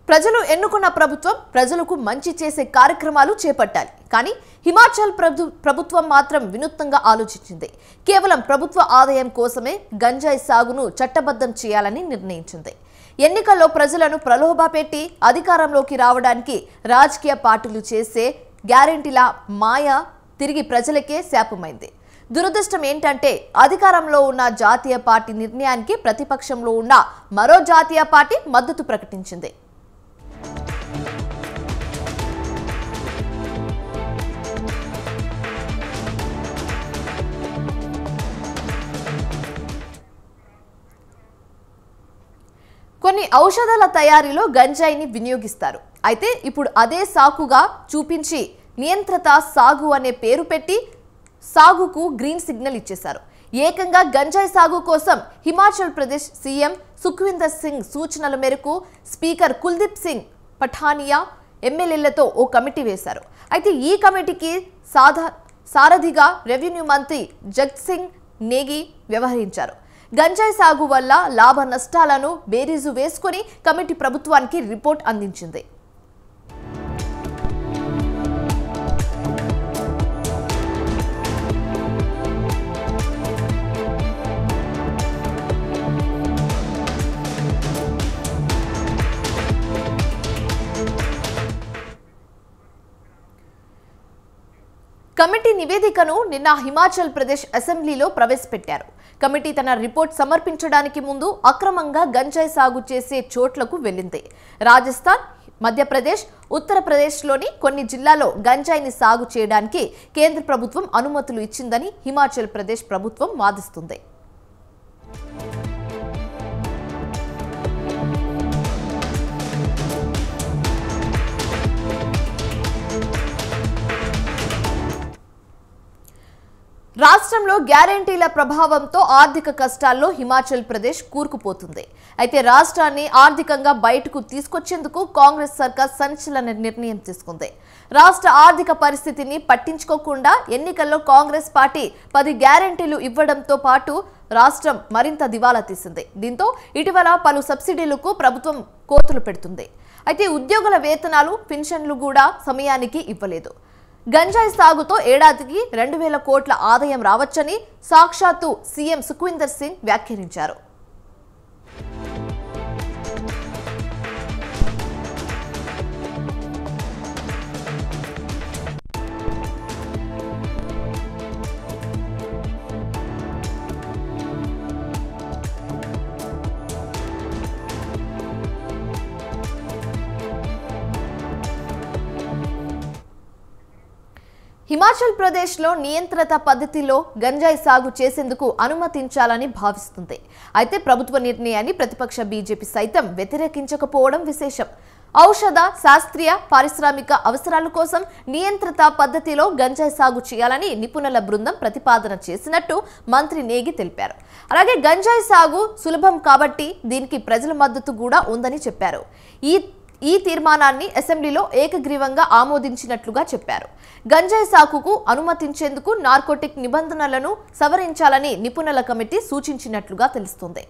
ప్రజలు ఎన్నుకున్న ప్రభుత్వం ప్రజలకు మంచి చేసే కార్యక్రమాలు చేపట్టాలి. కానీ హిమాచల్ ప్రభుత్వం మాత్రం వినూత్నంగా ఆలోచించింది. కేవలం ప్రభుత్వ ఆదాయం కోసమే గంజాయి సాగును చట్టబద్ధం చేయాలని నిర్ణయించింది. ఎన్నికల్లో ప్రజలను ప్రలోభపెట్టి అధికారంలోకి రావడానికి రాజకీయ పార్టీలు చేసే గ్యారెంటీల మాయ తిరిగి ప్రజలకే శాపమైంది. దురదృష్టం ఏంటంటే అధికారంలో ఉన్న జాతీయ పార్టీ నిర్ణయానికి ప్రతిపక్షంలో ఉన్న మరో జాతీయ పార్టీ మద్దతు ప్రకటించింది. కొన్ని ఔషధాల తయారీలో గంజాయిని వినియోగిస్తారు. అయితే ఇప్పుడు అదే సాకుగా చూపించి నియంత్రిత సాగు అనే పేరు పెట్టి సాగుకు గ్రీన్ సిగ్నల్ ఇచ్చేశారు. ఏకంగా గంజాయి సాగు కోసం హిమాచల్ ప్రదేశ్ సీఎం సుఖ్వీందర్ సింగ్ సూచనల మేరకు స్పీకర్ కుల్దీప్ సింగ్ పఠానియా ఎమ్మెల్యేలతో ఓ కమిటీ వేశారు. అయితే ఈ కమిటీకి సారథిగా రెవెన్యూ మంత్రి జగ్త్ సింగ్ నేగి వ్యవహరించారు. గంజాయి సాగు వల్ల లాభ నష్టాలను బేరీజు వేసుకుని కమిటీ ప్రభుత్వానికి రిపోర్ట్ అందించింది. కమిటీ నివేదికను నిన్న హిమాచల్ ప్రదేశ్ అసెంబ్లీలో ప్రవేశపెట్టారు. కమిటీ తన రిపోర్ట్ సమర్పించడానికి ముందు అక్రమంగా గంజాయి సాగు చేసే చోట్లకు వెళ్లింది. రాజస్థాన్, మధ్యప్రదేశ్, ఉత్తరప్రదేశ్లోని కొన్ని జిల్లాల్లో గంజాయిని సాగు చేయడానికి కేంద్ర ప్రభుత్వం అనుమతులు ఇచ్చిందని హిమాచల్ ప్రదేశ్ ప్రభుత్వం వాదిస్తుంది. రాష్ట్రంలో గ్యారెంటీల ప్రభావంతో ఆర్థిక కష్టాల్లో హిమాచల్ ప్రదేశ్ కూరుకుపోతుంది. అయితే రాష్ట్రాన్ని ఆర్థికంగా బయటకు తీసుకొచ్చేందుకు కాంగ్రెస్ సర్కార్ సంచలన నిర్ణయం తీసుకుంది. రాష్ట్ర ఆర్థిక పరిస్థితిని పట్టించుకోకుండా ఎన్నికల్లో కాంగ్రెస్ పార్టీ 10 గ్యారెంటీలు ఇవ్వడంతో పాటు రాష్ట్రం మరింత దివాలా తీసింది. దీంతో ఇటీవల పలు సబ్సిడీలకు ప్రభుత్వం కోతలు పెడుతుంది. అయితే ఉద్యోగుల వేతనాలు, పెన్షన్లు కూడా సమయానికి ఇవ్వలేదు. గంజాయి సాగుతో ఏడాదికి 2000 కోట్ల ఆదాయం రావచ్చని సాక్షాత్తు సీఎం సుఖ్వీందర్ సింగ్ వ్యాఖ్యానించారు. హిమాచల్ ప్రదేశ్లో నియంత్రిత పద్ధతిలో గంజాయి సాగు చేసేందుకు అనుమతించాలని భావిస్తుంది. అయితే ప్రభుత్వ నిర్ణయాన్ని ప్రతిపక్ష బీజేపీ సైతం వ్యతిరేకించకపోవడం విశేషం. ఔషధ, శాస్త్రీయ, పారిశ్రామిక అవసరాల కోసం నియంత్రిత పద్ధతిలో గంజాయి సాగు చేయాలని నిపుణుల బృందం ప్రతిపాదన చేసినట్టు మంత్రి నేగి తెలిపారు. అలాగే గంజాయి సాగు సులభం కాబట్టి దీనికి ప్రజల మద్దతు కూడా ఉందని చెప్పారు. ఈ తీర్మానాన్ని అసెంబ్లీలో ఏకగ్రీవంగా ఆమోదించినట్లుగా చెప్పారు. గంజాయి సాగుకు అనుమతించేందుకు నార్కోటిక్ నిబంధనలను సవరించాలని నిపుణుల కమిటీ సూచించినట్లుగా తెలుస్తోంది.